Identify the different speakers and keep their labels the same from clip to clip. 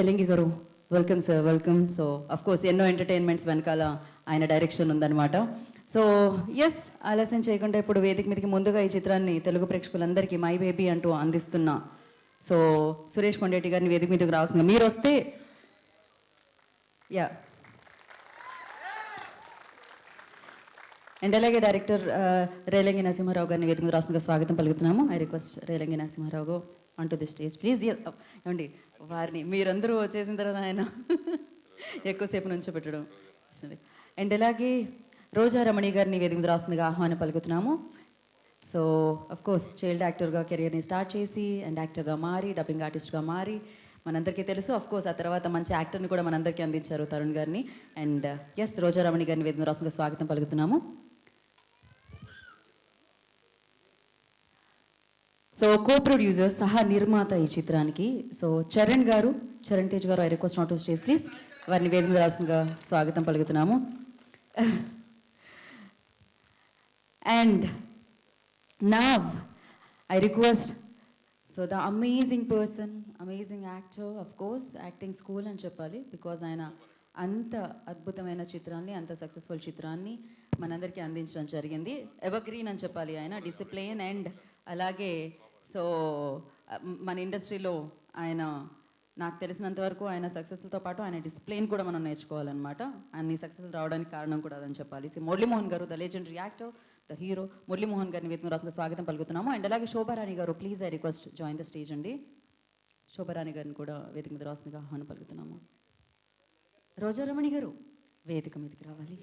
Speaker 1: తెలంగి గారు welcome sir, welcome. So of course ఎన్నో entertainments వెనకాల ఆయన డైరెక్షన్ ఉందన్నమాట. సో ఎస్, ఆలస్యం చేయకుండా ఇప్పుడు వేదిక మీదకి ముందుగా ఈ చిత్రాన్ని తెలుగు ప్రేక్షకులందరికీ మై బేబీ అంటూ అందిస్తున్న సో సురేష్ కొండేటి గారిని వేదిక మీదకి రావాల్సింది. మీరు వస్తే యా. అండ్ అలాగే డైరెక్టర్ రేలంగి నరసింహారావు గారిని వేదిక మీద రాస్తుందిగా స్వాగతం పలుకుతున్నాము. ఐ రిక్వెస్ట్ రేలంగి నరసింహారావు అంటూ ది స్టేజ్ ప్లీజ్. ఏమండి, వారిని మీరందరూ వచ్చేసిన తర్వాత ఆయన ఎక్కువసేపు నుంచో పెట్టడం. అండ్ అలాగే రోజా రమణి గారిని వేదిక మీద రాస్తుందిగా ఆహ్వానం పలుకుతున్నాము. సో అఫ్ కోర్స్ చైల్డ్ యాక్టర్గా కెరియర్ని స్టార్ట్ చేసి అండ్ యాక్టర్గా మారి డబ్బింగ్ ఆర్టిస్ట్గా మారి మనందరికీ తెలుసు. అఫ్ కోర్స్ ఆ తర్వాత మంచి యాక్టర్ని కూడా మనందరికీ అందించారు తరుణ్ గారిని. అండ్ ఎస్, రోజా రమణి గారిని వేదిక మీద రాస్తుందిగా స్వాగతం పలుకుతున్నాము. సో కో ప్రొడ్యూసర్ సహా నిర్మాత ఈ చిత్రానికి సో చరణ్ గారు, Charan Tej garu, I request not to stage please. వారిని వేదిక మీద రాస్తుందిగా స్వాగతం పలుకుతున్నాము. And now I request so the amazing person, amazing actor, of course acting school అని చెప్పాలి, బికాజ్ ఆయన అంత అద్భుతమైన చిత్రాన్ని, అంత సక్సెస్ఫుల్ చిత్రాన్ని మనందరికీ అందించడం జరిగింది. ఎవర్ గ్రీన్ అని చెప్పాలి ఆయన, డిసిప్లిన్. అండ్ అలాగే సో మన ఇండస్ట్రీలో ఆయన, నాకు తెలిసినంత వరకు ఆయన సక్సెస్తో పాటు ఆయన డిసిప్లిన్ కూడా మనం నేర్చుకోవాలన్నమాట. అన్ని సక్సెస్ రావడానికి కారణం కూడా అదని చెప్పాలి. సో మురళీమోహన్ గారు, the legendary actor, the hero Muralimohan గారిని వేదిక రాసిన స్వాగతం పలుకుతున్నాము. అండ్ అలాగే శోభారాణి గారు, please I request join the stage అండి. శోభారాణి గారిని కూడా వేదిక మీద రాసిందిగా ఆహ్వానం పలుకుతున్నాము. రోజారమణి గారు వేదిక మీదకి రావాలి.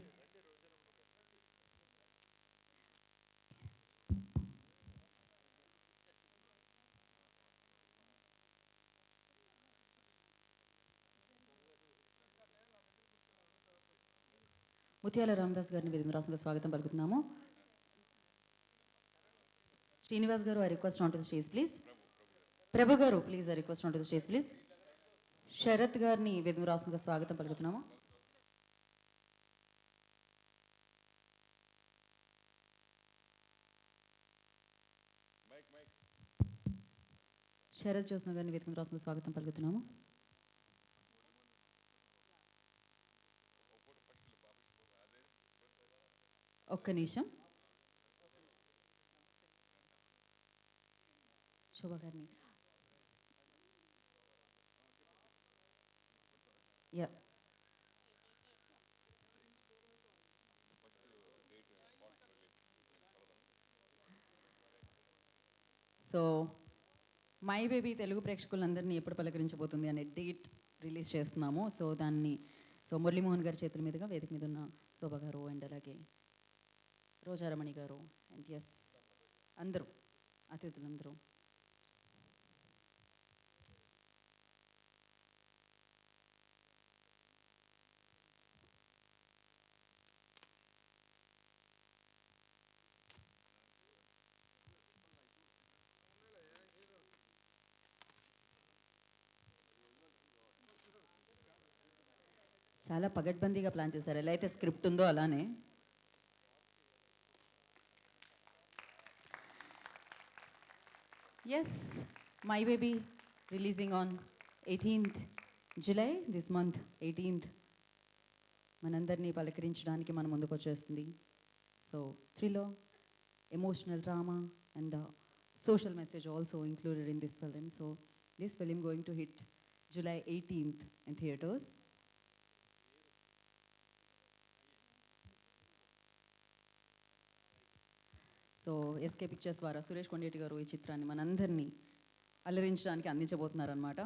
Speaker 1: ముత్యాల రామదాస్ గారిని వేదిక రాసిన స్వాగతం పలుకుతున్నాము. Srinivas garu, I request on to the stage please. Prabhu garu, please I request on to the stage please. Sharath గారిని వేదిక రాసిన స్వాగతం పలుకుతున్నాము. శరత్ జ్యోత్స్న గారిని వేదిక రాసిన స్వాగతం పలుకుతున్నాము. ఒక్క నిమిషం. శోభ గారిని yeah. So My Baby Telugu ప్రేక్షకులందరినీ ఎప్పుడు పలకరించబోతుంది అనే డేట్ రిలీజ్ చేస్తున్నాము. సో దాన్ని సో మురళీమోహన్ గారి చేతుల మీదుగా వేదిక మీద ఉన్న శోభ గారు అండ్ అలాగే రోజారమణి గారు అండ్ ఎస్ అందరూ అతిథులందరూ చాలా పగడ్బందీగా ప్లాన్ చేశారు. ఎలా అయితే స్క్రిప్ట్ ఉందో అలానే. Yes, My Baby releasing on 18th July this month 18th మనందరినీ పలకరించడానికి మన ముందుకు వచ్చేస్తుంది. So thriller, emotional drama and the social message also included in this film. So this film going to hit July 18th in theaters. So SK Pictures ద్వారా సురేష్ కొండేటి గారు ఈ చిత్రాన్ని మనందరినీ అలరించడానికి అందించబోతున్నారనమాట.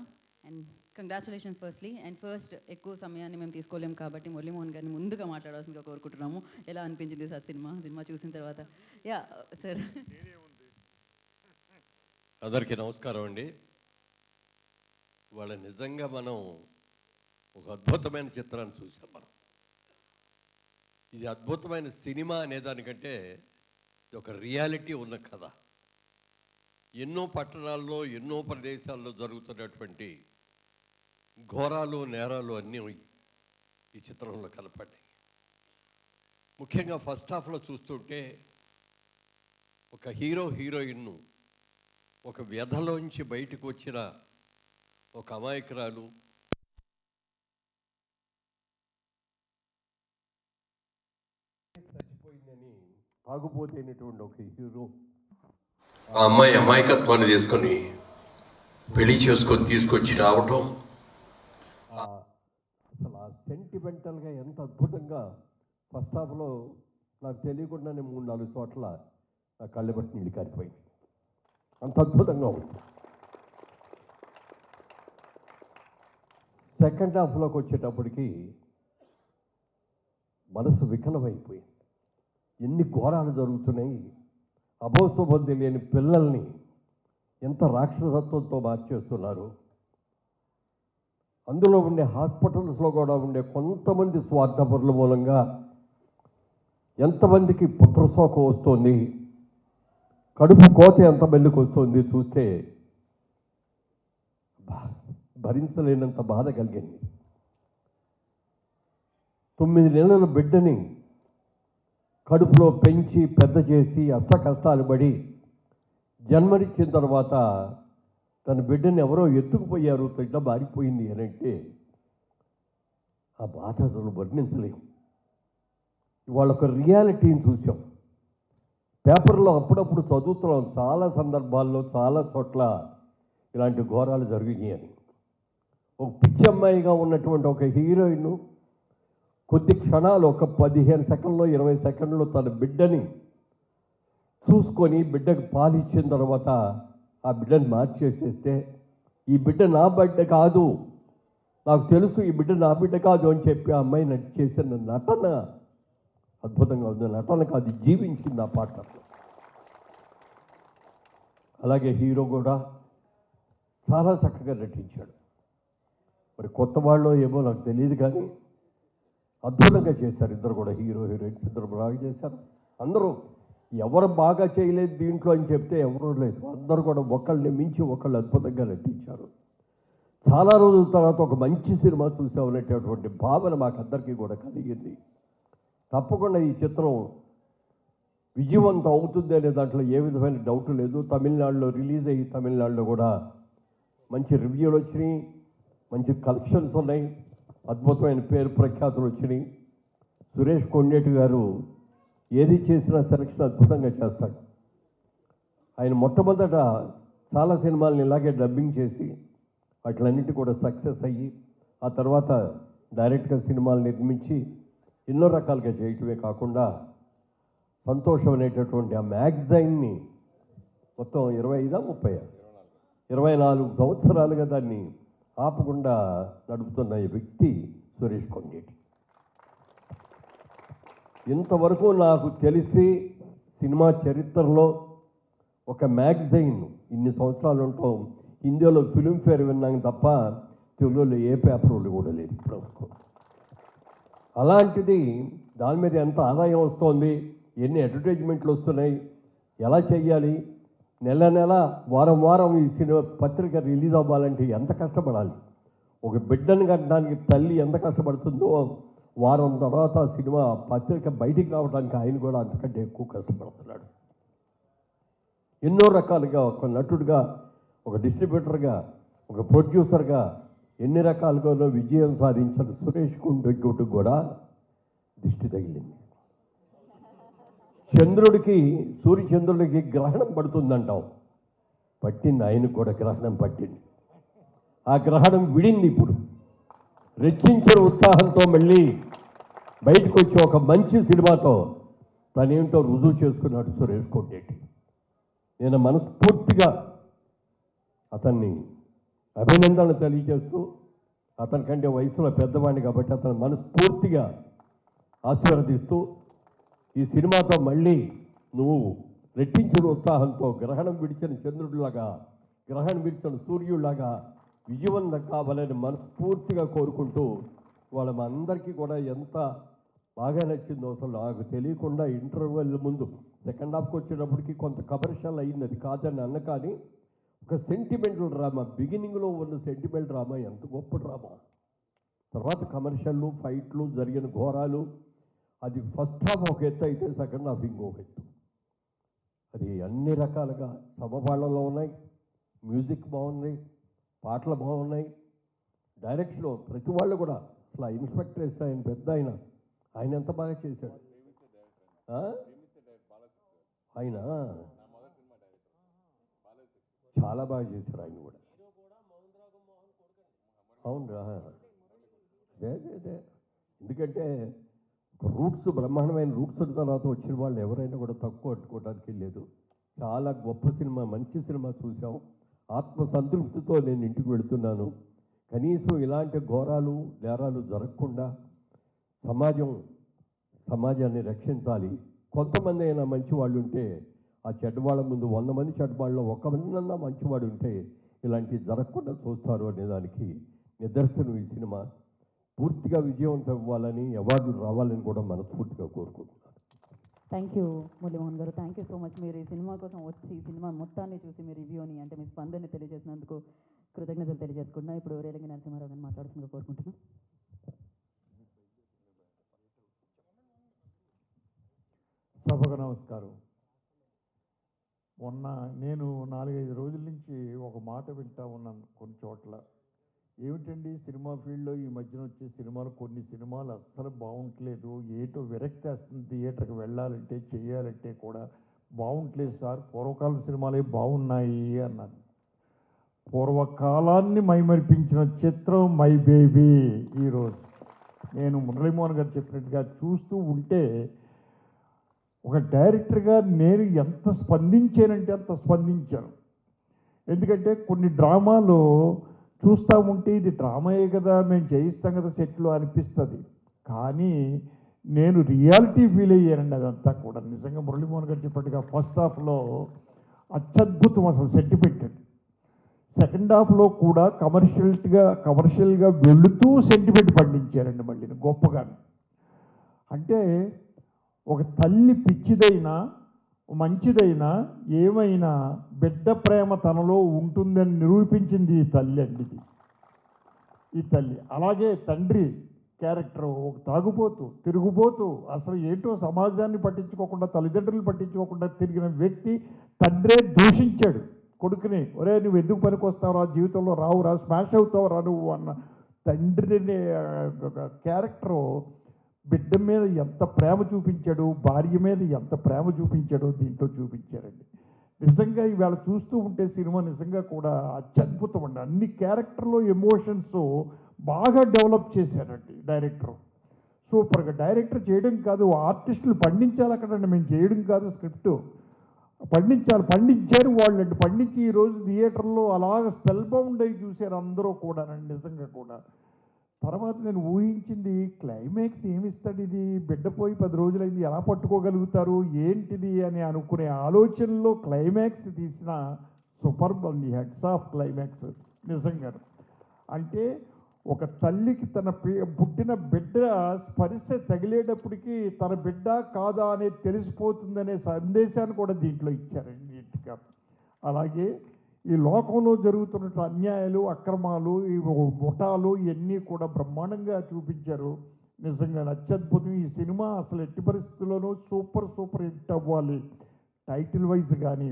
Speaker 1: And congratulations firstly. And first ఎక్కువ సమయాన్ని మేము తీసుకోలేము కాబట్టి మురళీమోహన్ గారిని ముందుగా మాట్లాడాల్సిందిగా కోరుకుంటున్నాము. ఎలా అనిపించింది సార్ సినిమా చూసిన తర్వాత? Yeah sir.
Speaker 2: అందరికీ నమస్కారం అండి. వాళ్ళ నిజంగా మనం ఒక అద్భుతమైన చిత్రాన్ని చూసాం. మనం ఇది అద్భుతమైన సినిమా అనేదానికంటే ఇది ఒక రియాలిటీ ఉన్న కథ. ఎన్నో పట్టణాల్లో, ఎన్నో ప్రదేశాల్లో జరుగుతున్నటువంటి ఘోరాలు, నేరాలు అన్నీ ఈ చిత్రంలో కనపడ్డాయి. ముఖ్యంగా ఫస్ట్ హాఫ్లో చూస్తుంటే ఒక హీరోయిన్ను ఒక వ్యధలోంచి బయటకు వచ్చిన ఒక అమాయకురాలు తాగుపోతేనటువంటి ఒక హీరో,
Speaker 3: ఆ అమ్మాయి అమాయకత్వాన్ని తీసుకొని పెళ్లి చేసుకొని తీసుకొచ్చి రావటం,
Speaker 2: అసలు ఆ సెంటిమెంటల్గా ఎంత అద్భుతంగా ఫస్ట్ హాఫ్లో నాకు తెలియకుండానే 3-4 చోట్ల నా కళ్ళు బట్టి నీళ్ళు కారిపోయింది. అంత అద్భుతంగా ఉంది. సెకండ్ హాఫ్లోకి వచ్చేటప్పటికి మనసు వికలమైపోయింది. ఎన్ని ఘోరాలు జరుగుతున్నాయి. అభోశుభం తెలియని పిల్లల్ని ఎంత రాక్షసత్వంతో మార్చేస్తున్నారు. అందులో ఉండే హాస్పిటల్స్లో కూడా ఉండే కొంతమంది స్వార్థపరుల మూలంగా ఎంతమందికి పుత్రశోకం వస్తుంది, కడుపు కోత ఎంతమందికి వస్తుంది చూస్తే భరించలేనంత బాధ కలిగింది. 9 నెలల బిడ్డని కడుపులో పెంచి పెద్ద చేసి అష్ట కష్టాలు పడి జన్మనిచ్చిన తర్వాత తన బిడ్డని ఎవరో ఎత్తుకుపోయారు, ఇట్లా మారిపోయింది అని అంటే ఆ బాధ అసలు వర్ణించలేము. ఇవాళ ఒక రియాలిటీని చూసాం. పేపర్లో అప్పుడప్పుడు చదువుతున్నాం, చాలా సందర్భాల్లో చాలా చోట్ల ఇలాంటి ఘోరాలు జరిగినాయి అని. ఒక పిచ్చి అమ్మాయిగా ఉన్నటువంటి ఒక హీరోయిన్ కొద్ది క్షణాలు, ఒక 15 సెకండ్లో 20 సెకండ్లో తన బిడ్డని చూసుకొని బిడ్డకు పాలు ఇచ్చిన తర్వాత ఆ బిడ్డను మార్చేసేస్తే, ఈ బిడ్డ నా బిడ్డ కాదు, నాకు తెలుసు ఈ బిడ్డ నా బిడ్డ కాదు అని చెప్పి ఆ అమ్మాయి చేసిన నటన అద్భుతంగా ఉంది. నటన కాదు, జీవించింది ఆ పాత్ర. అలాగే హీరో కూడా చాలా చక్కగా నటించాడు. మరి కొత్త వాళ్ళు ఏమో నాకు తెలియదు కానీ అద్భుతంగా చేశారు ఇద్దరు కూడా. హీరో హీరోయిన్స్ ఇద్దరు బాగా చేశారు. అందరూ ఎవరు బాగా చేయలేదు దీంట్లో అని చెప్తే ఎవరూ లేదు. అందరూ కూడా ఒకళ్ళని మించి ఒకళ్ళు అద్భుతంగా నటించారు. చాలా రోజుల తర్వాత ఒక మంచి సినిమా చూసామనేటటువంటి భావన మాకు అందరికీ కూడా కలిగింది. తప్పకుండా ఈ చిత్రం విజయవంతం అవుతుంది అనే దాంట్లో ఏ విధమైన డౌట్ లేదు. తమిళనాడులో రిలీజ్ అయ్యి తమిళనాడులో కూడా మంచి రివ్యూలు వచ్చినాయి, మంచి కలెక్షన్స్ ఉన్నాయి, అద్భుతమైన పేరు ప్రఖ్యాతులు వచ్చినాయి. సురేష్ కొండేటి గారు ఏది చేసినా సెలక్షన్ అద్భుతంగా చేస్తాడు. ఆయన మొట్టమొదట చాలా సినిమాలను ఇలాగే డబ్బింగ్ చేసి వాటిలన్నిటి కూడా సక్సెస్ అయ్యి ఆ తర్వాత డైరెక్ట్గా సినిమాలు నిర్మించి ఎన్నో రకాలుగా చేయటమే కాకుండా సంతోషం అనేటటువంటి ఆ మ్యాగజైన్ని మొత్తం 24 సంవత్సరాలుగా దాన్ని ఆపకుండా నడుపుతున్న ఈ వ్యక్తి సురేష్ కొండేటి. ఇంతవరకు నాకు తెలిసి సినిమా చరిత్రలో ఒక మ్యాగజైన్ ఇన్ని సంవత్సరాలు ఉంటాం, హిందీలో ఫిల్మ్ఫేర్ విన్నాం తప్ప తెలుగులో ఏ పేపర్లు కూడా లేదు ఇప్పటివరకు. అలాంటిది దాని మీద ఎంత ఆదాయం వస్తుంది, ఎన్ని అడ్వర్టైజ్మెంట్లు వస్తున్నాయి, ఎలా చెయ్యాలి, నెల నెల వారం వారం ఈ సినిమా పత్రిక రిలీజ్ అవ్వాలంటే ఎంత కష్టపడాలి. ఒక బిడ్డను కట్టడానికి తల్లి ఎంత కష్టపడుతుందో వారం తర్వాత సినిమా పత్రిక బయటికి రావడానికి ఆయన కూడా అంతకంటే ఎక్కువ కష్టపడుతున్నాడు. ఎన్నో రకాలుగా ఒక నటుడిగా, ఒక డిస్ట్రిబ్యూటర్గా, ఒక ప్రొడ్యూసర్గా ఎన్ని రకాలుగానో విజయం సాధించిన సురేష్ కొండేటి కూడా దిష్టి తగిలింది. చంద్రుడికి సూర్యచంద్రుడికి గ్రహణం పడుతుందంటాం, పట్టింది, ఆయనకు కూడా గ్రహణం పట్టింది. ఆ గ్రహణం విడింది. ఇప్పుడు రెచ్చించిన ఉత్సాహంతో మళ్ళీ బయటకు వచ్చి ఒక మంచి సినిమాతో తనేంటో రుజువు చేసుకున్నాడు సురేష్ కొండేటి. నేను మనస్ఫూర్తిగా అతన్ని అభినందనలు తెలియజేస్తూ, అతని కంటే వయసులో పెద్దవాడిని కాబట్టి అతను మనస్ఫూర్తిగా ఆశీర్వదిస్తూ, ఈ సినిమాతో మళ్ళీ నువ్వు రెట్టించిన ఉత్సాహంతో గ్రహణం విడిచిన చంద్రుడిలాగా, గ్రహణం విడిచిన సూర్యుడిలాగా విజయవంతం కావాలని మనస్ఫూర్తిగా కోరుకుంటూ, వాళ్ళ మా అందరికీ కూడా ఎంత బాగా నచ్చిందో అసలు నాకు తెలియకుండా ఇంటర్వెల్ ముందు సెకండ్ హాఫ్కి వచ్చేటప్పటికి కొంత కమర్షియల్ అయింది, అది కాదని అన్న, కానీ ఒక సెంటిమెంటల్ డ్రామా, బిగినింగ్లో ఉన్న సెంటిమెంటల్ డ్రామా ఎంత గొప్ప డ్రామా, తర్వాత కమర్షియల్లు, ఫైట్లు, జరిగిన ఘోరాలు, అది ఫస్ట్ హాఫ్ ఒక ఎత్తు అయితే సెకండ్ హాఫ్ ఇంకొక ఎత్తు. అది అన్ని రకాలుగా సమపాళంలో ఉన్నాయి. మ్యూజిక్ బాగుంది, పాటలు బాగున్నాయి, డైరెక్షన్ ప్రతి వాళ్ళు కూడా అసలు ఇన్స్పెక్టర్ ఆయన పెద్ద ఆయన ఎంత బాగా చేశాడు. ఆయన చాలా బాగా చేశారు ఆయన కూడా. అవునరా, అదే ఎందుకంటే రూట్స్, బ్రహ్మాండమైన రూట్స్ తర్వాత వచ్చిన వాళ్ళు ఎవరైనా కూడా తక్కువ పట్టుకోవడానికి లేదు. చాలా గొప్ప సినిమా, మంచి సినిమా చూసాం. ఆత్మ సంతృప్తితో నేను ఇంటికి వెళుతున్నాను. కనీసం ఇలాంటి ఘోరాలు నేరాలు జరగకుండా సమాజాన్ని రక్షించాలి. కొంతమంది అయినా మంచివాళ్ళు ఉంటే, ఆ చెడ్డవాళ్ళ ముందు 100 మంది చెడ్డవాళ్ళలో ఒకమన్నా మంచివాడు ఉంటే ఇలాంటివి జరగకుండా చూస్తారు అనే దానికి నిదర్శనం ఈ సినిమా. పూర్తిగా విజయవంతం అవ్వాలని, అవార్డులు రావాలని కూడా మనస్ఫూర్తిగా కోరుకుంటున్నాను.
Speaker 1: థ్యాంక్ యూ మురళీమోహన్ గారు, థ్యాంక్ యూ సో మచ్. మీరు ఈ సినిమా కోసం వచ్చి ఈ సినిమా మొత్తాన్ని చూసి మీ రివ్యూని, అంటే మీ స్పందనని తెలియజేసినందుకు కృతజ్ఞతలు తెలియజేసుకుంటున్నా. ఇప్పుడు రేలంగి నరసింహారావు గారిని మాట్లాడుతుందిగా కోరుకుంటున్నాను.
Speaker 4: సభకు నమస్కారం. మొన్న నేను 4-5 రోజుల నుంచి ఒక మాట వింటా ఉన్నాను కొన్ని చోట్ల. ఏమిటండి సినిమా ఫీల్డ్లో ఈ మధ్యన వచ్చే సినిమాలు, కొన్ని సినిమాలు అస్సలు బాగుంటలేదు, ఏటో విరక్తి వస్తుంది, థియేటర్కి వెళ్ళాలంటే చేయాలంటే కూడా బాగుంటలేదు సార్, పూర్వకాలం సినిమాలే బాగున్నాయి అన్నాను. పూర్వకాలాన్ని మైమరిపించిన చిత్రం మై బేబీ. ఈరోజు నేను మురళీమోహన్ గారు చెప్పినట్టుగా చూస్తూ ఉంటే, ఒక డైరెక్టర్గా నేను ఎంత స్పందించానంటే అంత స్పందించాను. ఎందుకంటే కొన్ని డ్రామాలు చూస్తూ ఉంటే ఇది డ్రామాయే కదా, మేము చేయిస్తాం కదా సెట్లో అనిపిస్తుంది. కానీ నేను రియాలిటీ ఫీల్ అయ్యానండి అదంతా కూడా. నిజంగా మురళీమోహన్ గారు చెప్పినట్టుగా ఫస్ట్ హాఫ్లో అత్యద్భుతం అసలు సెంటిమెంటెడ్, సెకండ్ హాఫ్లో కూడా కమర్షియల్గా వెళుతూ సెంటిమెంట్ పండించారండి మళ్ళీ గొప్పగా. అంటే ఒక తల్లి పిచ్చిదైనా మంచిదైనా ఏమైనా బిడ్డ ప్రేమ తనలో ఉంటుందని నిరూపించింది ఈ తల్లి అండి. ఈ తల్లి అలాగే తండ్రి క్యారెక్టర్ ఒక తాగుపోతూ తిరుగుపోతూ అసలు ఏంటో సమాజాన్ని పట్టించుకోకుండా, తల్లిదండ్రులు పట్టించుకోకుండా తిరిగిన వ్యక్తి తండ్రే దూషించాడు కొడుకుని. ఒరే నువ్వు ఎందుకు పనికి వస్తావురా, జీవితంలో రావురా, స్మాష్ అవుతావురా నువ్వు అన్న తండ్రిని క్యారెక్టరు బిడ్డ మీద ఎంత ప్రేమ చూపించాడు, భార్య మీద ఎంత ప్రేమ చూపించాడో దీంట్లో చూపించారండి. నిజంగా ఇవాళ చూస్తూ ఉంటే సినిమా నిజంగా కూడా అత్యద్భుతం అండి. అన్ని క్యారెక్టర్లో ఎమోషన్స్ బాగా డెవలప్ చేశారండి డైరెక్టర్. సూపర్గా డైరెక్టర్ చేయడం కాదు, ఆర్టిస్టులు పండించాలి అక్కడండి, మేము చేయడం కాదు, స్క్రిప్ట్ పండించారు వాళ్ళండి. పండించి ఈరోజు థియేటర్లో అలాగ స్పెల్ బౌండ్ అయి చూశారు అందరూ కూడానండి నిజంగా కూడా. తర్వాత నేను ఊహించింది క్లైమాక్స్ ఏమిస్తాడు, ఇది బిడ్డ పోయి 10 రోజులైంది ఎలా పట్టుకోగలుగుతారు ఏంటిది అని అనుకునే ఆలోచనలో క్లైమాక్స్ తీసిన సూపర్బ్ అండి. హెడ్స్ ఆఫ్ క్లైమాక్స్ నిజంగా. అంటే ఒక తల్లికి తన పుట్టిన బిడ్డ స్పర్శ తగిలేటప్పటికీ తన బిడ్డ కాదా అనేది తెలిసిపోతుందనే సందేశాన్ని కూడా దీంట్లో ఇచ్చారండి నీట్గా. అలాగే ఈ లోకంలో జరుగుతున్న అన్యాయాలు, అక్రమాలు, ఈ ముఠాలు ఇవన్నీ కూడా బ్రహ్మాండంగా చూపించారు. నిజంగా అత్యద్భుతం. ఈ సినిమా అసలు ఎట్టి పరిస్థితుల్లోనూ సూపర్ హిట్ అవ్వాలి టైటిల్ వైజ్ కానీ.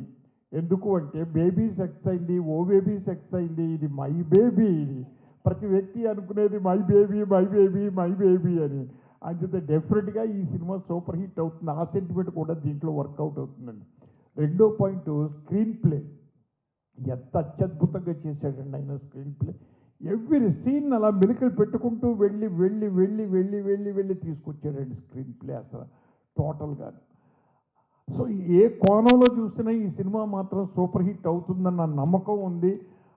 Speaker 4: ఎందుకు అంటే బేబీ సెక్స్ అయింది, ఓ బేబీ సెక్స్ అయింది, ఇది మై బేబీ. ఇది ప్రతి వ్యక్తి అనుకునేది మై బేబీ అని. అంతే డెఫినెట్గా ఈ సినిమా సూపర్ హిట్ అవుతుంది. ఆ సెంటిమెంట్ కూడా దీంట్లో వర్కౌట్ అవుతుందండి. రెండో పాయింట్ స్క్రీన్ ప్లే. ఎంత అత్యద్భుతంగా చేశాడండి ఆయన స్క్రీన్ ప్లే. ఎవ్రీ సీన్ అలా మెలికలు పెట్టుకుంటూ వెళ్ళి తీసుకొచ్చాడండి స్క్రీన్ ప్లే అసలు టోటల్గా. సో ఏ కోణంలో చూసినా ఈ సినిమా మాత్రం సూపర్ హిట్ అవుతుందన్న నమ్మకం ఉంది.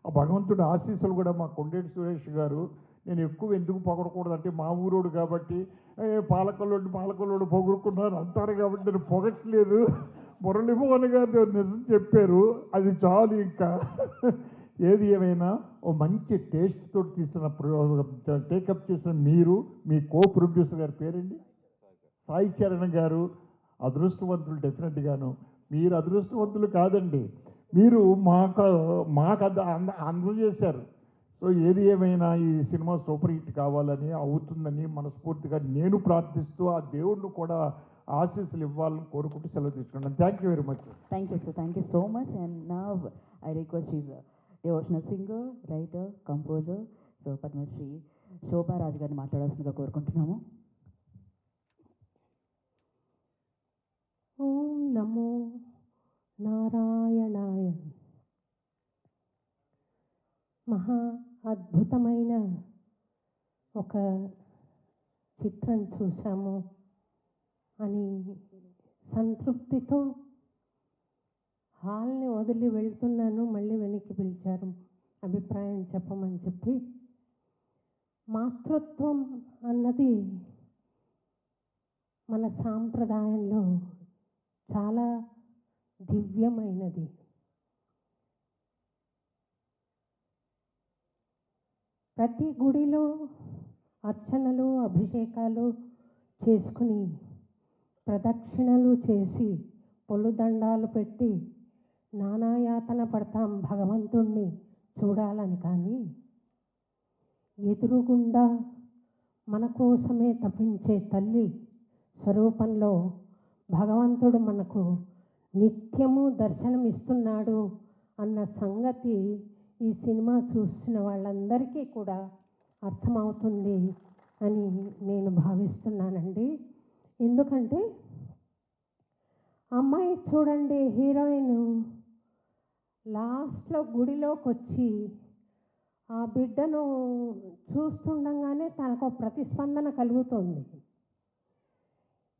Speaker 4: ఆ భగవంతుడి ఆశీస్సులు కూడా మా కొండేటి సురేష్ గారు. నేను ఎక్కువ ఎందుకు పొగడకూడదు అంటే మా ఊరోడు కాబట్టి, పాలకొల్లోడు పొగుడుకున్నారు అంటారు కాబట్టి నేను పొగట్లేదు. మురళీమోహన్ గారు నిజం చెప్పారు, అది చాలు. ఇంకా ఏది ఏమైనా ఓ మంచి టేస్ట్ తోటి తీసిన టేకప్ చేసిన మీరు, మీ కో ప్రొడ్యూసర్ గారి పేరండి సాయి చరణ్ గారు అదృష్టవంతులు. డెఫినెట్గాను మీరు అదృష్టవంతులు కాదండి, మీరు మాకు అందజేశారు. సో ఏది ఏమైనా ఈ సినిమా సూపర్ హిట్ కావాలని, అవుతుందని మనస్ఫూర్తిగా నేను ప్రార్థిస్తూ ఆ దేవుడిని కూడా ఆశీస్సులు ఇవ్వాలని కోరుకుంటూ సెలవు తీసుకున్నాను. Thank you very much.
Speaker 1: Thank you, sir. Thank you so much. And now I request she's a devotional singer, writer, composer. So Padma Shri Shobha Raj గారిని మాట్లాడాల్సిందిగా కోరుకుంటున్నాము.
Speaker 5: ఓం నమో నారాయణాయ. మహా అద్భుతమైన ఒక చిత్రం చూసాము అని సంతృప్తితో హాల్ని వదిలి వెళ్తున్నాను. మళ్ళీ వెనక్కి పిలిచారు అభిప్రాయం చెప్పమని చెప్పి. మాతృత్వం అన్నది మన సాంప్రదాయంలో చాలా దివ్యమైనది. ప్రతి గుడిలో అర్చనలు అభిషేకాలు చేసుకుని ప్రదక్షిణలు చేసి పొలుదండాలు పెట్టి నానాయాతన పడతాం భగవంతుణ్ణి చూడాలని. కానీ ఎదురుగుండా మన కోసమే తప్పించే తల్లి స్వరూపంలో భగవంతుడు మనకు నిత్యము దర్శనమిస్తున్నాడు అన్న సంగతి ఈ సినిమా చూసిన వాళ్ళందరికీ కూడా అర్థమవుతుంది అని నేను భావిస్తున్నానండి. ఎందుకంటే అమ్మాయి చూడండి, హీరోయిన్ లాస్ట్లో గుడిలోకి వచ్చి ఆ బిడ్డను చూస్తుండగానే తనకు ప్రతిస్పందన కలుగుతుంది.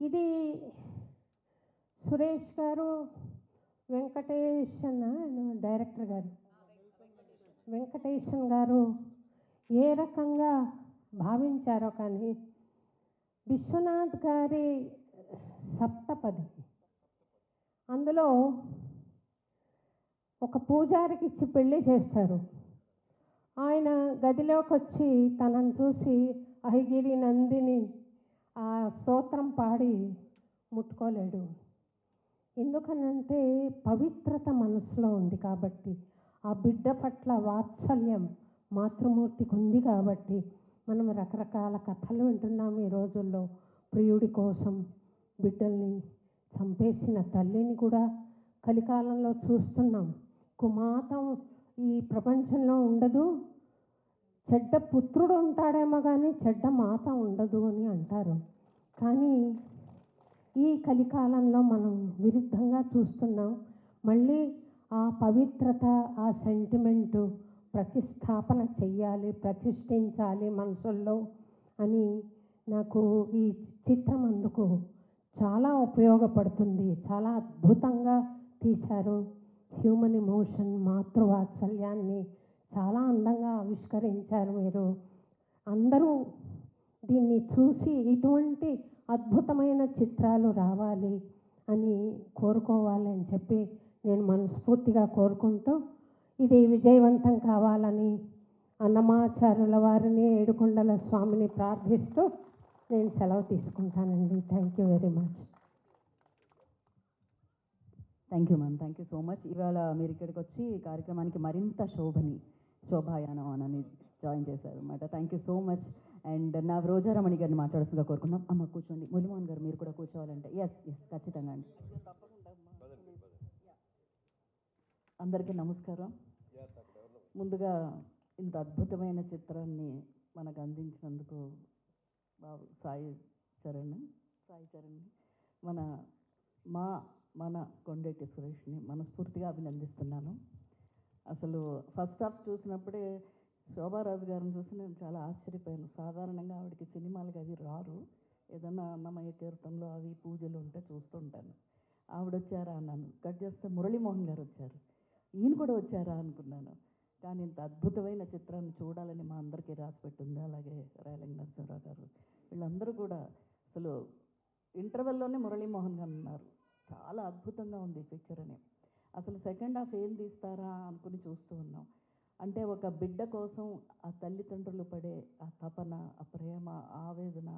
Speaker 5: ఇది సురేష్ గారు, వెంకటేషన్ డైరెక్టర్ గారు, వెంకటేషన్ గారు ఏ రకంగా భావించారో కానీ విశ్వనాథ్ గారి సప్తపది అందులో ఒక పూజారికి ఇచ్చి పెళ్ళి చేస్తారు. ఆయన గదిలోకి వచ్చి తనను చూసి అహిగిరి నందిని ఆ స్తోత్రం పాడి ముట్టుకోలేడు. ఎందుకనంటే పవిత్రత మనసులో ఉంది కాబట్టి, ఆ బిడ్డ పట్ల వాత్సల్యం మాతృమూర్తికి ఉంది కాబట్టి మనం రకరకాల కథలు వింటున్నాం ఈ రోజుల్లో. ప్రియుడి కోసం బిడ్డల్ని చంపేసిన తల్లిని కూడా కలికాలంలో చూస్తున్నాం. కుమాతం ఈ ప్రపంచంలో ఉండదు, చెడ్డ పుత్రుడు ఉంటాడేమో కానీ చెడ్డ మాత ఉండదు అని అంటారు. కానీ ఈ కలికాలంలో మనం విరుద్ధంగా చూస్తున్నాం. మళ్ళీ ఆ పవిత్రత, ఆ సెంటిమెంటు ప్రతిష్టాపన చెయ్యాలి, ప్రతిష్ఠించాలి మనసుల్లో అని నాకు ఈ చిత్రం అందుకు చాలా ఉపయోగపడుతుంది. చాలా అద్భుతంగా తీశారు. హ్యూమన్ ఎమోషన్, మాతృవాత్సల్యాన్ని చాలా అందంగా ఆవిష్కరించారు మీరు. అందరూ దీన్ని చూసి ఇటువంటి అద్భుతమైన చిత్రాలు రావాలి అని కోరుకోవాలని చెప్పి నేను మనస్ఫూర్తిగా కోరుకుంటూ, ఇది విజయవంతం కావాలని అన్నమాచార్యుల వారిని, ఏడుకొండల స్వామిని ప్రార్థిస్తూ నేను సెలవు తీసుకుంటానండి. Thank you very much.
Speaker 1: Thank you ma'am, thank you so much. ఇవాళ మీరు ఇక్కడికి వచ్చి ఈ కార్యక్రమానికి మరింత శోభాయానం అని జాయిన్ చేశారు అన్నమాట. Thank you so much. And నా రోజారమణి గారిని మాట్లాడాల్సిందిగా కోరుకున్నాం. అమ్మ కూర్చోండి. మురళీమోహన్ గారు మీరు కూడా కూర్చోవాలంటే. ఎస్ ఖచ్చితంగా అండి. అందరికీ నమస్కారం. ముందుగా ఇంత అద్భుతమైన చిత్రాన్ని మనకు అందించినందుకు బాబు సాయి చరణ్ మన కొండేటి సురేష్ని మనస్ఫూర్తిగా అభినందిస్తున్నాను. అసలు ఫస్ట్ హాఫ్ చూసినప్పుడే శోభారాజు గారిని చూసి నేను చాలా ఆశ్చర్యపోయాను. సాధారణంగా ఆవిడకి సినిమాలకి అవి రారు, ఏదన్నా అన్నమయ్య కీర్తనలో అవి పూజలు ఉంటే చూస్తుంటాను. ఆవిడ వచ్చారా అన్నాను. కట్ చేస్తే మురళీమోహన్ గారు వచ్చారు. ఈయన కూడా వచ్చారా అనుకున్నాను. కానీ ఇంత అద్భుతమైన చిత్రాన్ని చూడాలని మా అందరికీ రాసిపెట్టింది. అలాగే రేలంగి నరసింహరావు గారు, వీళ్ళందరూ కూడా అసలు ఇంటర్వెల్లోనే మురళీమోహన్ గారు ఉన్నారు. చాలా అద్భుతంగా ఉంది పిక్చర్ అని. అసలు సెకండ్ హాఫ్ ఏం తీస్తారా అనుకుని చూస్తూ ఉన్నాం. అంటే ఒక బిడ్డ కోసం ఆ తల్లిదండ్రులు పడే ఆ తపన, ఆ ప్రేమ, ఆవేదన,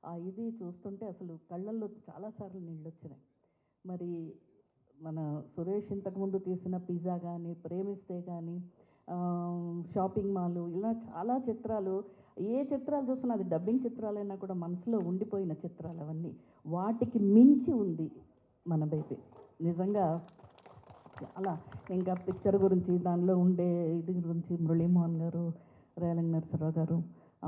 Speaker 1: ఆ ఇది చూస్తుంటే అసలు కళ్ళల్లో చాలాసార్లు నీళ్ళు వచ్చినాయి. మరి మన సురేష్ ఇంతకుముందు తీసిన పిజ్జా కానీ, ప్రేమిస్తే కానీ, షాపింగ్ మాలు, ఇలా చాలా చిత్రాలు, ఏ చిత్రాలు చూసినా అది డబ్బింగ్ చిత్రాలైనా కూడా మనసులో ఉండిపోయిన చిత్రాలు అవన్నీ. వాటికి మించి ఉంది మన బేబీ. నిజంగా చాలా ఇంకా పిక్చర్ గురించి, దానిలో ఉండే ఇది గురించి మురళీమోహన్ గారు, రేలంగి నరసింహరావు గారు,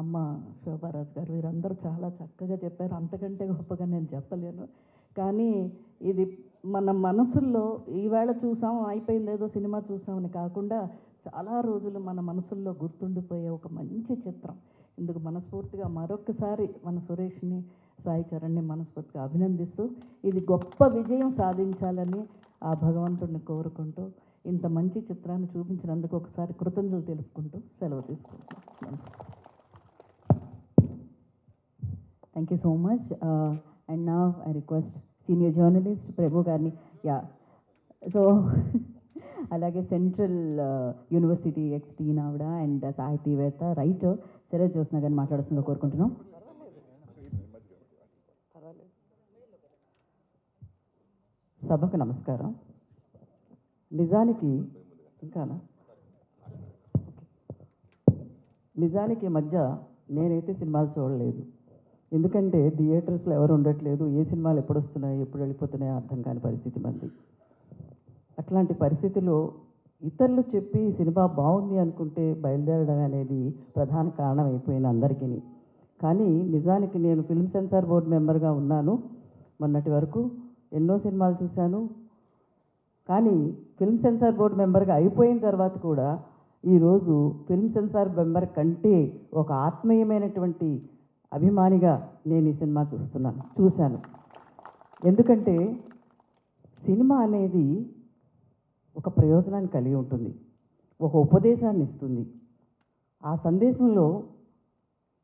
Speaker 1: అమ్మ శోభారాజు గారు, వీరందరూ చాలా చక్కగా చెప్పారు. అంతకంటే గొప్పగా నేను చెప్పలేను. కానీ ఇది
Speaker 6: మన మనసుల్లో ఈవేళ చూసాం అయిపోయింది ఏదో సినిమా చూసామని కాకుండా చాలా రోజులు మన మనసుల్లో గుర్తుండిపోయే ఒక మంచి చిత్రం. ఇందుకు మనస్ఫూర్తిగా మరొకసారి మన సురేష్ని, సాయి చరణ్ని మనస్ఫూర్తిగా అభినందిస్తూ ఇది గొప్ప విజయం సాధించాలని ఆ భగవంతుడిని కోరుకుంటూ ఇంత మంచి చిత్రాన్ని చూపించినందుకు ఒకసారి కృతజ్ఞతలు తెలుపుకుంటూ సెలవు తీసుకుంటాం.
Speaker 1: Thank you so much. And నా ఐ రిక్వెస్ట్ సీనియర్ జర్నలిస్ట్ ప్రభు గారిని, సో అలాగే సెంట్రల్ యూనివర్సిటీ ఎక్స్టీన్ ఆవిడ అండ్ సాహితీవేత్త రైటర్ శరత్ జ్యోత్స్న గారిని మాట్లాడుతుందిగా కోరుకుంటున్నాం. సభకు నమస్కారం. నిజానికి ఈ మధ్య నేనైతే సినిమాలు చూడలేదు. ఎందుకంటే థియేటర్స్లో ఎవరు ఉండట్లేదు, ఏ సినిమాలు ఎప్పుడు వస్తున్నాయి ఎప్పుడు వెళ్ళిపోతున్నాయో అర్థం కాని పరిస్థితి మంది. అట్లాంటి పరిస్థితిలో ఇతరులు చెప్పి సినిమా బాగుంది అనుకుంటే బయలుదేరడం అనేది ప్రధాన కారణం అయిపోయింది అందరికీ. కానీ నిజానికి నేను ఫిల్మ్ సెన్సార్ బోర్డు మెంబర్గా ఉన్నాను. మొన్నటి వరకు ఎన్నో సినిమాలు చూశాను. కానీ ఫిల్మ్ సెన్సార్ బోర్డు మెంబర్గా అయిపోయిన తర్వాత కూడా ఈరోజు ఫిల్మ్ సెన్సార్ మెంబర్ కంటే ఒక ఆత్మీయమైనటువంటి అభిమానిగా నేను ఈ సినిమా చూశాను. ఎందుకంటే సినిమా అనేది ఒక ప్రయోజనాన్ని కలిగి ఉంటుంది, ఒక ఉపదేశాన్ని ఇస్తుంది. ఆ సందేశంలో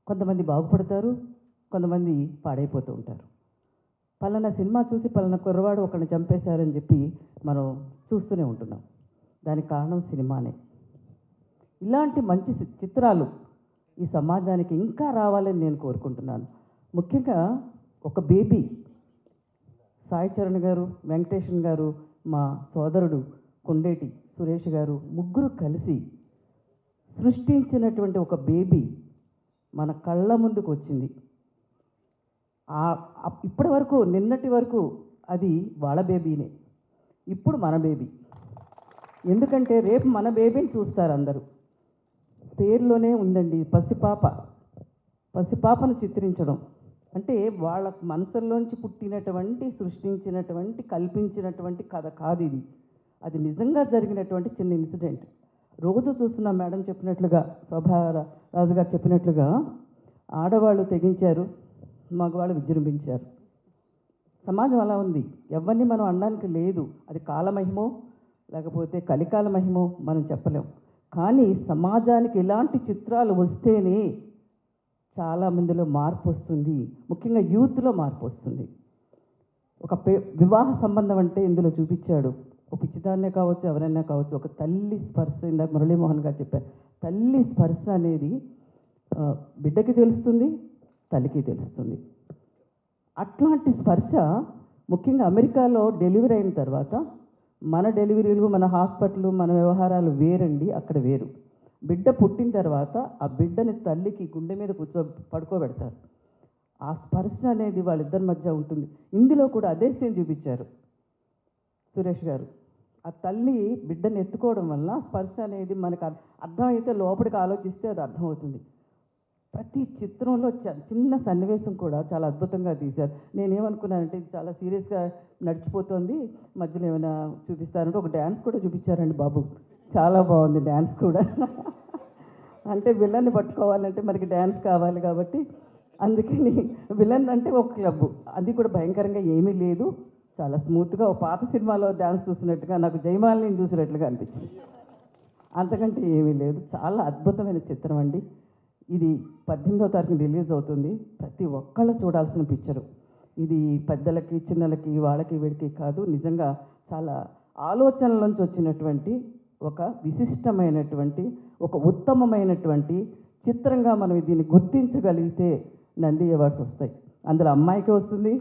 Speaker 1: కొంతమంది బాగుపడతారు, కొంతమంది పాడైపోతూ ఉంటారు. పలానా సినిమా చూసి పలానా కుర్రవాడు ఒకరిని చంపేశారని చెప్పి మనం చూస్తూనే ఉంటున్నాం. దానికి కారణం సినిమానే. ఇలాంటి మంచి చిత్రాలు ఈ సమాజానికి ఇంకా రావాలని నేను కోరుకుంటున్నాను. ముఖ్యంగా ఒక బేబీ సాయి చరణ్ గారు, వెంకటేషన్ గారు, మా సోదరుడు కొండేటి సురేష్ గారు ముగ్గురు కలిసి సృష్టించినటువంటి ఒక బేబీ మన కళ్ళ ముందుకు వచ్చింది. ఇప్పటి వరకు నిన్నటి వరకు అది వాళ్ళ బేబీనే, ఇప్పుడు మన బేబీ. ఎందుకంటే రేపు మన బేబీని చూస్తారు అందరూ. పేరులోనే ఉందండి పసిపాపను చిత్రించడం అంటే వాళ్ళ మనసుల్లోంచి పుట్టినటువంటి, సృష్టించినటువంటి, కల్పించినటువంటి కథ కాదు ఇది. అది నిజంగా జరిగినటువంటి చిన్న ఇన్సిడెంట్. రోజు చూస్తున్న మేడం చెప్పినట్లుగా, శోభా రాజు గారు చెప్పినట్లుగా ఆడవాళ్ళు తెగించారు, మగవాళ్ళు విజృంభించారు. సమాజం అలా ఉంది. ఎవరిని మనం అనడానికి లేదు. అది కాలమహిమో లేకపోతే కలికాల మహిమో మనం చెప్పలేం. కానీ సమాజానికి ఇలాంటి చిత్రాలు వస్తేనే చాలామందిలో మార్పు వస్తుంది, ముఖ్యంగా యూత్లో మార్పు వస్తుంది. ఒక వివాహ సంబంధం అంటే ఇందులో చూపించాడు. ఒక పిచ్చిదాన్నే కావచ్చు, ఎవరైనా కావచ్చు, ఒక తల్లి స్పర్శ. ఇందాక మురళీమోహన్ గారు చెప్పారు, తల్లి స్పర్శ అనేది బిడ్డకి తెలుస్తుంది, తల్లికి తెలుస్తుంది. అట్లాంటి స్పర్శ ముఖ్యంగా అమెరికాలో డెలివరీ అయిన తర్వాత మన డెలివరీలు, మన హాస్పిటల్, మన వ్యవహారాలు వేరండి, అక్కడ వేరు. బిడ్డ పుట్టిన తర్వాత ఆ బిడ్డని తల్లికి గుండె మీద పడుకోబెడతారు. ఆ స్పర్శ అనేది వాళ్ళిద్దరి మధ్య ఉంటుంది. ఇందులో కూడా అదే సీన్ చూపించారు సురేష్ గారు. ఆ తల్లి బిడ్డని ఎత్తుకోవడం వల్ల స్పర్శ అనేది మనకు అర్థమైతే లోపలికి ఆలోచిస్తే అది అర్థమవుతుంది. ప్రతి చిత్రంలో చిన్న సన్నివేశం కూడా చాలా అద్భుతంగా తీశారు. నేనేమనుకున్నానంటే ఇది చాలా సీరియస్గా నడిచిపోతుంది, మధ్యలో ఏమైనా చూపిస్తారంటే ఒక డ్యాన్స్ కూడా చూపించారండి బాబు. చాలా బాగుంది డ్యాన్స్ కూడా. అంటే విలన్ని పట్టుకోవాలంటే మనకి డ్యాన్స్ కావాలి కాబట్టి అందుకని విలన్ అంటే ఒక క్లబ్, అది కూడా భయంకరంగా ఏమీ లేదు, చాలా స్మూత్గా ఒక పాత సినిమాలో డ్యాన్స్ చూసినట్టుగా, నాకు జయమాలిని చూసినట్లుగా అనిపించింది. అంతకంటే ఏమీ లేదు. చాలా అద్భుతమైన చిత్రం అండి. ఇది 18వ తారీఖున రిలీజ్ అవుతుంది. ప్రతి ఒక్కళ్ళు చూడాల్సిన పిక్చరు ఇది. పెద్దలకి, చిన్నలకి, వాళ్ళకి, వీడికి కాదు, నిజంగా చాలా ఆలోచనల నుంచి వచ్చినటువంటి ఒక విశిష్టమైనటువంటి, ఒక ఉత్తమమైనటువంటి చిత్రంగా మనం దీన్ని గుర్తించగలిగితే నంది అవార్డ్స్ వస్తాయి. అందులో అమ్మాయికి వస్తుంది,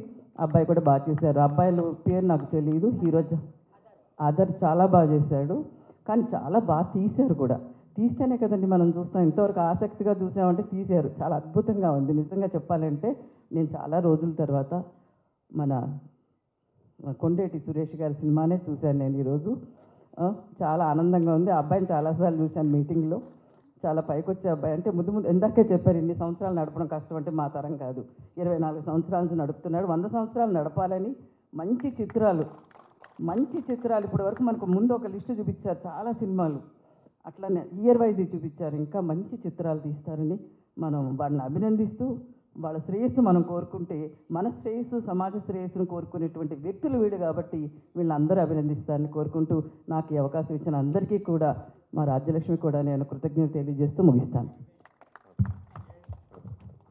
Speaker 1: అబ్బాయి కూడా బాగా చేశారు. అబ్బాయిల పేరు నాకు తెలియదు, హీరో ఆదర్ చాలా బాగా చేశాడు, కానీ చాలా బాగా తీశారు కూడా. తీస్తేనే కదండి మనం చూస్తాం. ఇంతవరకు ఆసక్తిగా చూసామంటే తీశారు. చాలా అద్భుతంగా ఉంది. నిజంగా చెప్పాలంటే నేను చాలా రోజుల తర్వాత మన కొండేటి సురేష్ గారి సినిమానే చూశాను నేను ఈరోజు. చాలా ఆనందంగా ఉంది. ఆ అబ్బాయిని చాలాసార్లు చూశాను మీటింగ్లో. చాలా పైకి వచ్చే అబ్బాయి. అంటే ముందు ఎందాకే చెప్పారు, ఇన్ని సంవత్సరాలు నడపడం కష్టం అంటే మా తరం కాదు. 24 సంవత్సరాల నుంచి నడుపుతున్నాడు. 100 సంవత్సరాలు నడపాలని మంచి చిత్రాలు
Speaker 6: మంచి చిత్రాలు ఇప్పటి వరకు మనకు ముందు ఒక లిస్టు చూపించారు చాలా సినిమాలు, అట్లనే ఇయర్ వైజ్ చూపించారు. ఇంకా మంచి చిత్రాలు తీస్తారని మనం వాళ్ళని అభినందిస్తూ వాళ్ళ శ్రేయస్సు మనం కోరుకుంటే మన శ్రేయస్సు సమాజ శ్రేయస్సును కోరుకునేటువంటి వ్యక్తులు వీడు కాబట్టి వీళ్ళందరూ అభినందిస్తారని కోరుకుంటూ నాకు ఈ అవకాశం ఇచ్చిన అందరికీ కూడా మా రాజ్యలక్ష్మి కూడా నేను కృతజ్ఞత తెలియజేస్తూ ముగిస్తాను.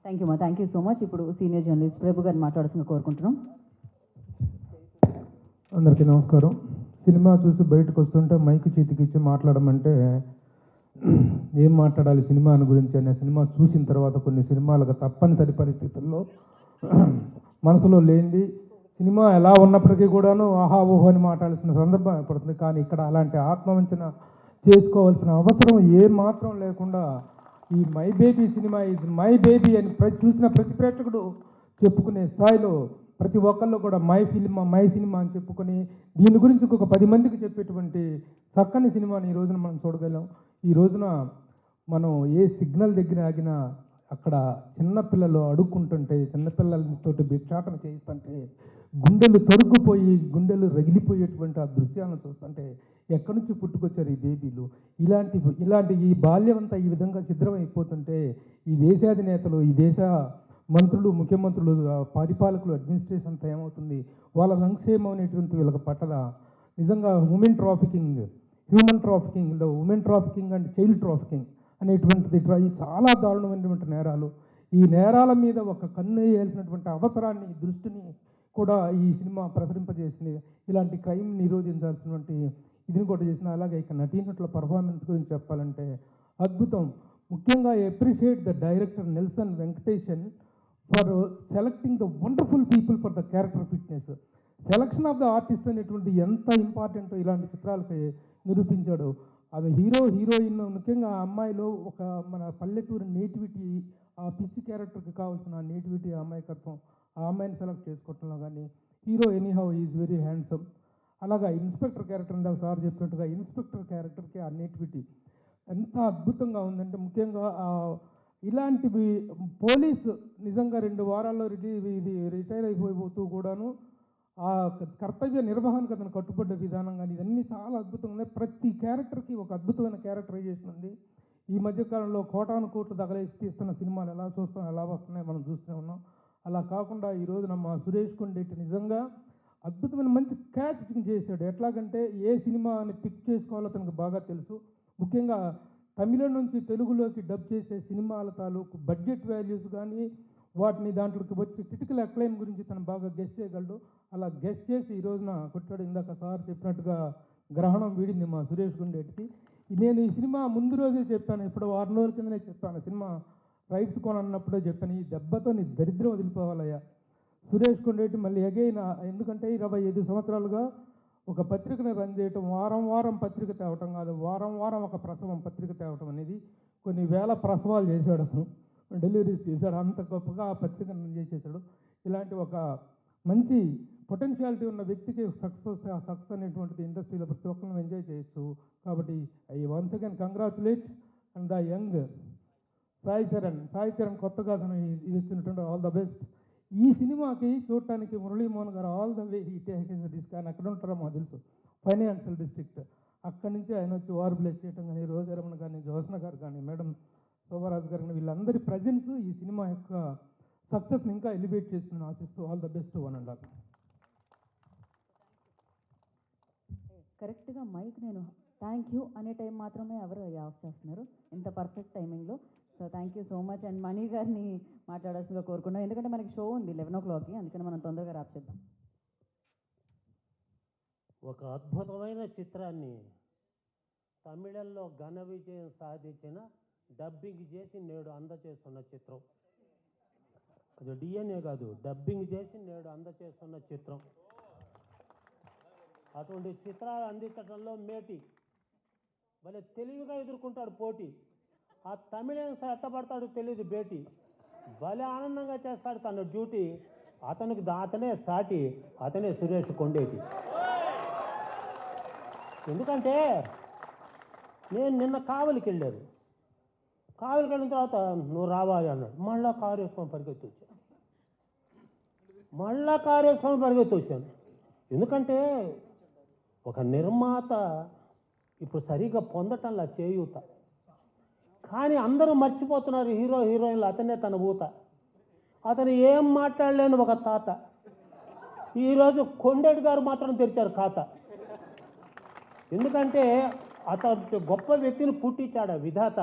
Speaker 7: Thank you so much. ఇప్పుడు సీనియర్ జర్నలిస్ట్ ప్రభు గారిని మాట్లాడాల్సిందిగా కోరుకుంటున్నాం.
Speaker 8: అందరికీ నమస్కారం. సినిమా చూసి బయటకు వస్తుంటే మైక్ చేతికిచ్చి మాట్లాడమంటే ఏం మాట్లాడాలి సినిమాని గురించి అనే సినిమా చూసిన తర్వాత కొన్ని సినిమాలకు తప్పనిసరి పరిస్థితుల్లో మనసులో లేనిది సినిమా ఎలా ఉన్నప్పటికీ కూడాను ఆహా ఊహో అని మాట్లాడాల్సిన సందర్భం ఏర్పడుతుంది. కానీ ఇక్కడ అలాంటి ఆత్మవంచన చేసుకోవాల్సిన అవసరం ఏమాత్రం లేకుండా ఈ మై బేబీ సినిమా ఇది మై బేబీ అని చూసిన ప్రతి ప్రేక్షకుడు చెప్పుకునే స్థాయిలో ప్రతి ఒక్కళ్ళు కూడా మై ఫిల్మ్ మై సినిమా అని చెప్పుకొని దీని గురించి ఇంకొక 10 మందికి చెప్పేటువంటి చక్కని సినిమాని ఈ రోజున మనం చూడగలం. ఈ రోజున మనం ఏ సిగ్నల్ దగ్గర ఆగినా అక్కడ చిన్నపిల్లలు అడుక్కుంటుంటే చిన్నపిల్లలతోటి భిక్షాటన చేయిస్తుంటే గుండెలు తొరుగుపోయి గుండెలు రగిలిపోయేటువంటి ఆ దృశ్యాలను చూస్తుంటే ఎక్కడి నుంచి పుట్టుకొచ్చారు ఈ బేబీలు, ఇలాంటి ఈ బాల్యం అంతా ఈ విధంగా ఛిద్రమైపోతుంటే ఈ దేశాధినేతలు ఈ దేశ మంత్రులు ముఖ్యమంత్రులు పరిపాలకులు అడ్మినిస్ట్రేషన్ అంతా ఏమవుతుంది, వాళ్ళ సంక్షేమం అనేటువంటి వీళ్ళకి పట్టదా. నిజంగా human trafficking women trafficking and child trafficking అనేటువంటిది చాలా దారుణమైనటువంటి నేరాలు. ఈ నేరాల మీద ఒక కన్ను వేయాల్సినటువంటి అవసరాన్ని దృష్టిని కూడా ఈ సినిమా ప్రసరింపజేసింది. ఇలాంటి క్రైమ్ నిరోధించాల్సినటువంటి ఇదిని కూడా చేసిన. అలాగే ఇక నటీనటుల పర్ఫార్మెన్స్ గురించి చెప్పాలంటే అద్భుతం. ముఖ్యంగా appreciate the director Nelson Venkatesan for selecting the wonderful people for the character fitness. Selection of the artist అనేటువంటి ఎంత ఇంపార్టెంటో ఇలాంటి చిత్రాలకి నిరూపించాడు. అది హీరోయిన్ ముఖ్యంగా ఆ అమ్మాయిలో ఒక మన పల్లెటూరు నేటివిటీ, ఆ పిచ్చి క్యారెక్టర్కి కావాల్సిన నేటివిటీ అమ్మాయికత్వం, ఆ అమ్మాయిని సెలెక్ట్ చేసుకోవటంలో కానీ hero anyhow is very handsome. అలాగా ఇన్స్పెక్టర్ క్యారెక్టర్ ఇందాక సార్ చెప్పినట్టుగా ఇన్స్పెక్టర్ క్యారెక్టర్కి ఆ నేటివిటీ ఎంత అద్భుతంగా ఉందంటే ముఖ్యంగా ఇలాంటివి పోలీసు నిజంగా 2 వారాల్లో రిటైర్ అయిపోతూ కూడాను ఆ కర్తవ్య నిర్వహణకు అతను కట్టుబడ్డ విధానం కానీ ఇవన్నీ చాలా అద్భుతంగా ఉన్నాయి. ప్రతి క్యారెక్టర్కి ఒక అద్భుతమైన క్యారెక్టరైజేషన్ ఉంది. ఈ మధ్యకాలంలో కోటాను కోట్లు తగలేసి తీస్తున్న సినిమాలు ఎలా చూస్తాం ఎలా వస్తున్నాయి మనం చూస్తూనే ఉన్నాం. అలా కాకుండా ఈ రోజున మా సురేష్ కొండేటి నిజంగా అద్భుతమైన మంచి క్యాచ్ చేశాడు. ఎట్లాగంటే ఏ సినిమాని పిక్ చేసుకోవాలో అతనికి బాగా తెలుసు. ముఖ్యంగా తమిళం నుంచి తెలుగులోకి డబ్ చేసే సినిమాల తాలూకు బడ్జెట్ వాల్యూస్ కానీ వాటిని దాంట్లోకి వచ్చి క్రిటికల్ అక్లైమ్ గురించి తను బాగా గెస్ట్ చేయగలడు. అలా గెస్ట్ చేసి ఈ రోజున కొట్టాడు. ఇందాక సార్ చెప్పినట్టుగా గ్రహణం వీడింది మా సురేష్ గుండేటికి. నేను ఈ సినిమా ముందు రోజే చెప్పాను, ఇప్పుడు 6 రోజుల కిందనే చెప్పాను, సినిమా రైట్స్ కొనన్నప్పుడే చెప్పాను, ఈ దెబ్బతో నీ దరిద్రం వదిలిపోవాలయ్యా సురేష్ కొండేటి మళ్ళీ అగైన్. ఎందుకంటే 25 సంవత్సరాలుగా ఒక పత్రికను రన్ చేయటం, వారం పత్రిక తేవటం కాదు, వారం ఒక ప్రసవం పత్రిక తేవటం అనేది కొన్ని వేల ప్రసవాలు చేశాడు అతను, డెలివరీస్ చేశాడు. అంత గొప్పగా ఆ పత్రికను రన్ చేసేసాడు. ఇలాంటి ఒక మంచి పొటెన్షియాలిటీ ఉన్న వ్యక్తికి సక్సెస్ అనేటువంటిది ఇండస్ట్రీలో ప్రతి ఒక్కరిని ఎంజాయ్ చేయొచ్చు. కాబట్టి I once again congratulate and the young Sai Charan కొత్తగా అతను ఇది వచ్చినటువంటి ఆల్ ద బెస్ట్. ఈ సినిమాకి చూడటానికి మురళీమోహన్ గారు ఆల్ ద వే ఈ టేకింగ్ దిస్. ఆయన అక్కడ ఉంటారో మాకు తెలుసు, ఫైనాన్షియల్ డిస్ట్రిక్ట్. అక్కడి నుంచి ఆయన వచ్చి వార్ ప్లేస్ చేయడం కానీ, రోజారమణ కానీ, జ్యోత్స్న గారు కానీ, మేడం శోభరాజు గారు కానీ, వీళ్ళందరి ప్రజెన్స్ ఈ సినిమా యొక్క సక్సెస్ని ఇంకా ఎలివేట్ చేస్తుందని ఆశిస్తూ all the best one and all.
Speaker 7: కరెక్ట్గా మైక్ నేను థ్యాంక్ యూ అనే టైం మాత్రమే ఎవరు ఆఫ్ చేస్తున్నారు, ఇంత పర్ఫెక్ట్ టైమింగ్లో. So thank you so much. And Mani గారిని మాట్లాడాల్సిందిగా కోరుకున్నాం, ఎందుకంటే మనకి షో ఉంది 11 o'clockకి, అందుకని మనం తొందరగా ర్యాప్ చేద్దాం.
Speaker 9: ఒక అద్భుతమైన చిత్రాన్ని తమిళంలో ఘన విజయం సాధించిన డబ్బింగ్ చేసి నేడు అందచేస్తున్న చిత్రం. అది డిఎన్ఏ కాదు, డబ్బింగ్ చేసి నేడు అందచేస్తున్న చిత్రం. అటువంటి చిత్రాలు అందించడంలో మేటి భలే తెలివిగా ఎదుర్కొంటాడు పోటీ. ఆ తమిళం ఎట్టబడతాడు తెలియదు బేటి, భలే ఆనందంగా చేస్తాడు తన డ్యూటీ. అతనే సాటి, అతనే సురేష్ కొండేటి. ఎందుకంటే నేను నిన్న కావలికి వెళ్ళాను, కావలికి వెళ్ళిన తర్వాత నువ్వు రావాలి అన్నాడు. మళ్ళా కారు వేసుకొని పరిగెత్తి వచ్చాను. ఎందుకంటే ఒక నిర్మాత ఇప్పుడు సరిగా పొందటంలా చేయూత. కానీ అందరూ మర్చిపోతున్నారు హీరో హీరోయిన్లు అతనే తన ఊత. అతను ఏం మాట్లాడలేని ఒక తాత. ఈరోజు కొండేటి గారు మాత్రం తెరిచారు ఖాతా. ఎందుకంటే అతను గొప్ప వ్యక్తిని పుట్టించాడు విధాత,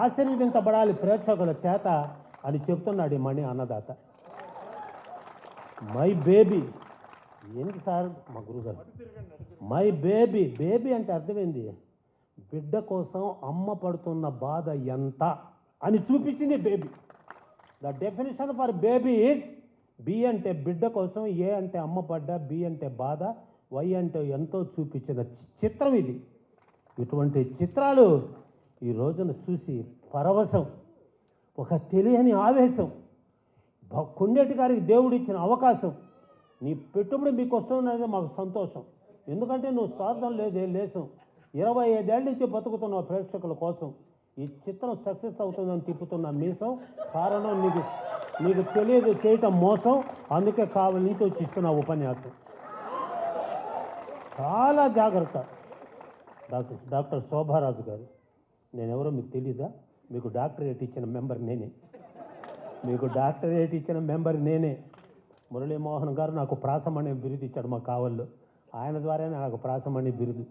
Speaker 9: ఆశీర్వదించబడాలి ప్రేక్షకుల చేత అని చెప్తున్నాడు ఈ మణి అన్నదాత. మై బేబీ ఏంటి సార్ మా గురుగారు, మై బేబీ, బేబీ అంటే అర్థమైంది బిడ్డ కోసం అమ్మ పడుతున్న బాధ ఎంత అని చూపించింది baby. The definition for baby is B అంటే బిడ్డ కోసం, ఏ అంటే అమ్మ పడ్డ, బి అంటే బాధ, వై అంటే ఎంతో చూపించిన చిత్రం ఇది. ఇటువంటి చిత్రాలు ఈ రోజున చూసి పరవశం, ఒక తెలియని ఆవేశం. కొండేటి గారికి దేవుడు ఇచ్చిన అవకాశం, నీ పెట్టుబడి మీకు వస్తున్నది మాకు సంతోషం. ఎందుకంటే నువ్వు స్వార్థం లేదే లేసం, 25 ఏళ్ళ నుంచి బతుకుతున్నావు ప్రేక్షకుల కోసం. ఈ చిత్రం సక్సెస్ అవుతుందని తిప్పుతున్న మీసం, కారణం నీకు తెలియదు చేయటం మోసం, అందుకే కావలి నుంచి వచ్చి ఇస్తున్న ఉపన్యాసం. చాలా జాగ్రత్త. డాక్టర్ శోభారాజు గారు, నేనెవరో మీకు తెలీదా? మీకు డాక్టరేట్ ఇచ్చిన మెంబర్ నేనే, మీకు డాక్టరేట్ ఇచ్చిన మెంబర్ నేనే. మురళీమోహన్ గారు నాకు ప్రాసమణి బిరుదు ఇచ్చాడు మా కావల్లో, ఆయన ద్వారానే నాకు ప్రాసమణి బిరుదు.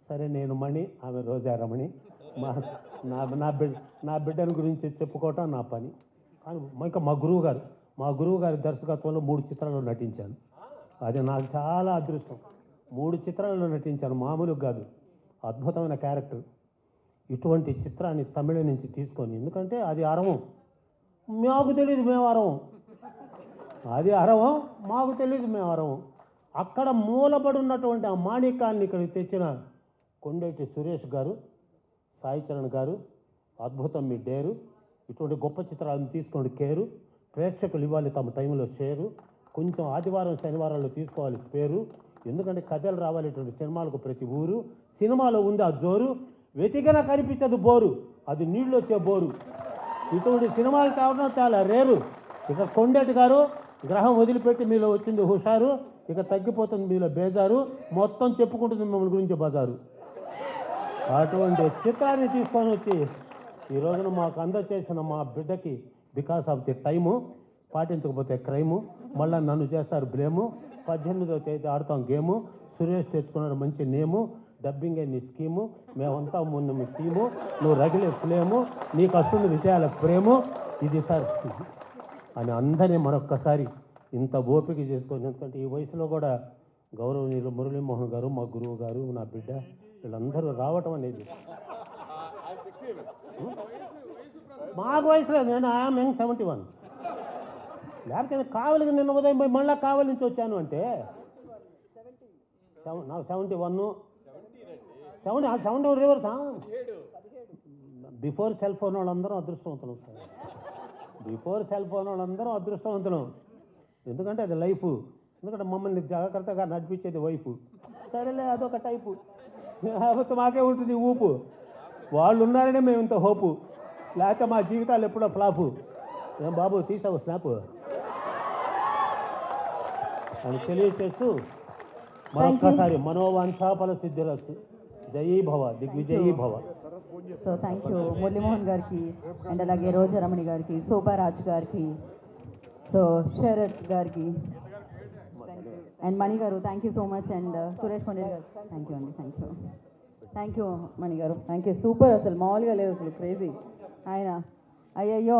Speaker 9: సరే, నేను మణి, ఆమె రోజారమణి. నా బిడ్డల గురించి చెప్పుకోవటం నా పని. కానీ ఇంకా మా గురువు గారి దర్శకత్వంలో 3 చిత్రాల్లో నటించాను. అది నాకు చాలా అదృష్టం. 3 చిత్రాల్లో నటించాను, మామూలుగా కాదు, అద్భుతమైన క్యారెక్టర్. ఇటువంటి చిత్రాన్ని తమిళ నుంచి తీసుకొని, ఎందుకంటే అది అరవం, మాకు తెలియదు మేము అరవం, అది అరవం మాకు తెలియదు మేము అరవం. అక్కడ మూలబడి ఉన్నటువంటి ఆ మాణికాన్ని ఇక్కడికి తెచ్చిన కొండేటి సురేష్ గారు, సాయి చరణ్ గారు, అద్భుతం మీ డేరు. ఇటువంటి గొప్ప చిత్రాలను తీసుకోండి కేరు. ప్రేక్షకులు ఇవ్వాలి తమ టైంలో షేరు. కొంచెం ఆదివారం శనివారాల్లో తీసుకోవాలి పేరు. ఎందుకంటే కథలు రావాలి ఇటువంటి సినిమాలకు ప్రతి ఊరు. సినిమాలో ఉంది ఆ జోరు, వెతికినా కనిపించదు బోరు, అది నీళ్ళు వచ్చే బోరు. ఇటువంటి సినిమాలు కావడం చాలా రేరు. ఇక కొండేటి గారు గ్రహం వదిలిపెట్టి మీలో వచ్చింది హుషారు, ఇక తగ్గిపోతుంది మీలో బేజారు, మొత్తం చెప్పుకుంటుంది మిమ్మల్ని గురించి బజారు. అటువంటి చిత్రాన్ని తీసుకొని వచ్చి ఈ రోజున మాకు అందచేసిన మా బిడ్డకి బికాస్ ఆఫ్ ది టైము, పాటించకపోతే క్రైము, మళ్ళీ నన్ను చేస్తారు బ్లేము. 18వ తేదీ ఆడుతాం గేము, సురేష్ తెచ్చుకున్నాడు మంచి నేము, డబ్బింగే నీ స్కీము, మేమంతా ముందు మీ టీము, నువ్వు రగిలే ఫ్లేము, నీకు వస్తుంది విజయాల ప్రేము, ఇది సార్ అని అందరినీ మరొక్కసారి ఇంత ఓపిక చేసుకొని. ఎందుకంటే ఈ వయసులో కూడా గౌరవనీయులు మురళీమోహన్ గారు, మా గురువు గారు, నా బిడ్డ, వీళ్ళందరూ రావటం అనేది మాకు వయసు లేదు. నేను ఐఎమ్ యంగ్ 71. లేకపోతే కావలికి నిన్న ఉదయం పోయి మళ్ళీ కావలి నుంచి వచ్చాను అంటే నాకు 71 రివర్స్. బిఫోర్ సెల్ ఫోన్ వాళ్ళందరం అదృష్టవంతులం సార్, బిఫోర్ సెల్ ఫోన్ వాళ్ళందరం అదృష్టవంతులం. ఎందుకంటే అది లైఫ్, ఎందుకంటే మమ్మల్ని జాగ్రత్తగా నడిపించేది వైఫ్. సరేలే అదొక టైపు, లేకపోతే మాకే ఉంటుంది ఊపు. వాళ్ళు ఉన్నారనే మేము ఇంత హోపు, లేకపోతే మా జీవితాలు ఎప్పుడో ఫ్లాపు. ఏం బాబు తీసావు స్నాప్ అని తెలియచేస్తూ మరొక్కసారి మనోవాంఛాఫల సిద్ధిరస్తు, జయీ భవ, దిగ్విజయీ భవ.
Speaker 7: సో థ్యాంక్ యూ మురళీమోహన్ గారికి, అండ్ అలాగే రోజారమణి గారికి, శోభారాజ్ గారికి, సో శరత్ గారికి, అండ్ మణి గారు thank you so much, and Suresh Kondeti గారు థ్యాంక్ యూ అండి. థ్యాంక్ యూ మణి గారు, థ్యాంక్ యూ. సూపర్, అసలు మామూలుగా లేదు, అసలు క్రేజీ. ఆయన అయ్యయ్యో